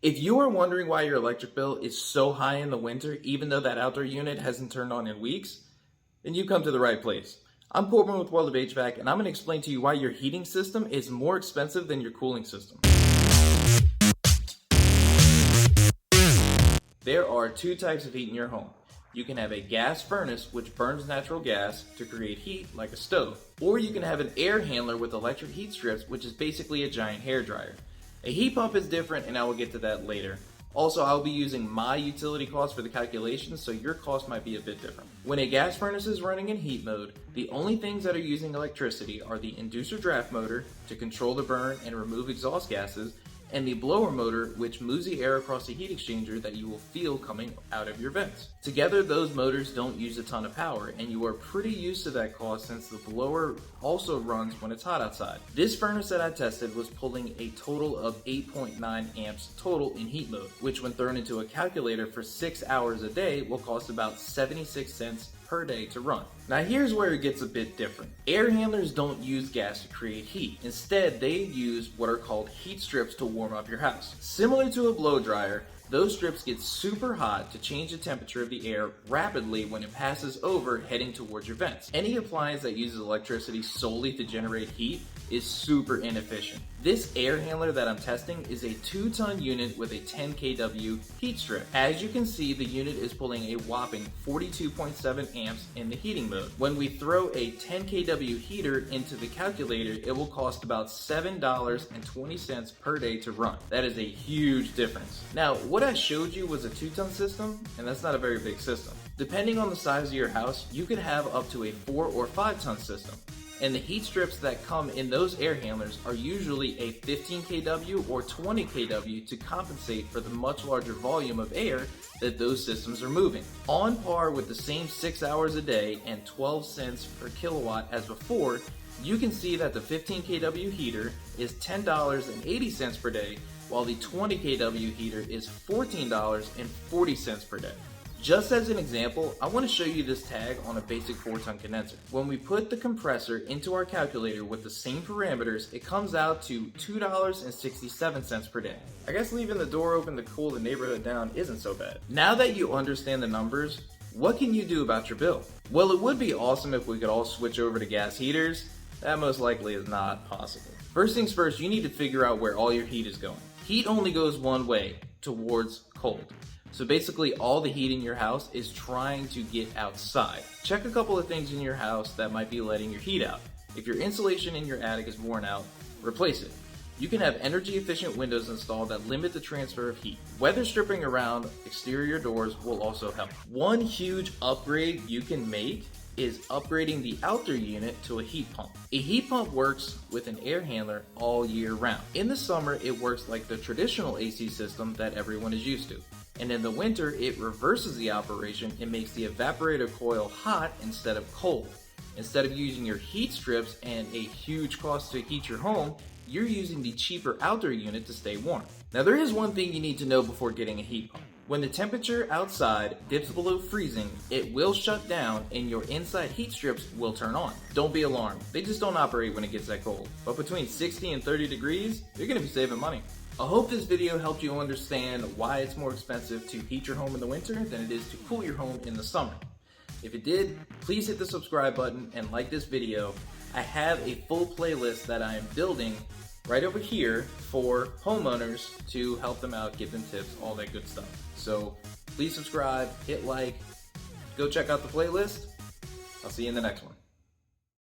If you are wondering why your electric bill is so high in the winter, even though that outdoor unit hasn't turned on in weeks, then you come to the right place. I'm Corbin with World of HVAC, and I'm going to explain to you why your heating system is more expensive than your cooling system. There are two types of heat in your home. You can have a gas furnace, which burns natural gas to create heat like a stove, or you can have an air handler with electric heat strips, which is basically a giant hairdryer. A heat pump is different, and I will get to that later. Also, I'll be using my utility costs for the calculations, so your cost might be a bit different. When a gas furnace is running in heat mode, the only things that are using electricity are the inducer draft motor to control the burn and remove exhaust gases, and the blower motor, which moves the air across the heat exchanger that you will feel coming out of your vents. Together, those motors don't use a ton of power, and you are pretty used to that cost since the blower also runs when it's hot outside. This furnace that I tested was pulling a total of 8.9 amps total in heat mode, which when thrown into a calculator for 6 hours a day will cost about 76 cents per day to run. Now here's where it gets a bit different. Air handlers don't use gas to create heat. Instead, they use what are called heat strips to warm up your house. Similar to a blow dryer, those strips get super hot to change the temperature of the air rapidly when it passes over heading towards your vents. Any appliance that uses electricity solely to generate heat is super inefficient. This air handler that I'm testing is a 2-ton unit with a 10 kW heat strip. As you can see, the unit is pulling a whopping 42.7 amps in the heating mode. When we throw a 10 kW heater into the calculator, it will cost about $7.20 per day to run. That is a huge difference. Now, what I showed you was a 2-ton system, and that's not a very big system. Depending on the size of your house, you could have up to a 4 or 5-ton system. And the heat strips that come in those air handlers are usually a 15 kW or 20 kW to compensate for the much larger volume of air that those systems are moving. On par with the same 6 hours a day and 12 cents per kilowatt as before, you can see that the 15 kW heater is $10.80 per day, while the 20 kW heater is $14.40 per day. Just as an example, I want to show you this tag on a basic 4-ton condenser. When we put the compressor into our calculator with the same parameters, it comes out to $2.67 per day. I guess leaving the door open to cool the neighborhood down isn't so bad. Now that you understand the numbers, what can you do about your bill? Well, it would be awesome if we could all switch over to gas heaters. That most likely is not possible. First things first, you need to figure out where all your heat is going. Heat only goes one way, towards cold. So basically all the heat in your house is trying to get outside. Check a couple of things in your house that might be letting your heat out. If your insulation in your attic is worn out, replace it. You can have energy efficient windows installed that limit the transfer of heat. Weather stripping around exterior doors will also help. One huge upgrade you can make is upgrading the outdoor unit to a heat pump. A heat pump works with an air handler all year round. In the summer, it works like the traditional AC system that everyone is used to. And in the winter, it reverses the operation and makes the evaporator coil hot instead of cold. Instead of using your heat strips and a huge cost to heat your home, you're using the cheaper outdoor unit to stay warm. Now there is one thing you need to know before getting a heat pump. When the temperature outside dips below freezing, it will shut down and your inside heat strips will turn on. Don't be alarmed, they just don't operate when it gets that cold. But between 60 and 30 degrees, you're gonna be saving money. I hope this video helped you understand why it's more expensive to heat your home in the winter than it is to cool your home in the summer. If it did, please hit the subscribe button and like this video. I have a full playlist that I am building right over here for homeowners to help them out, give them tips, all that good stuff. So please subscribe, hit like, go check out the playlist. I'll see you in the next one.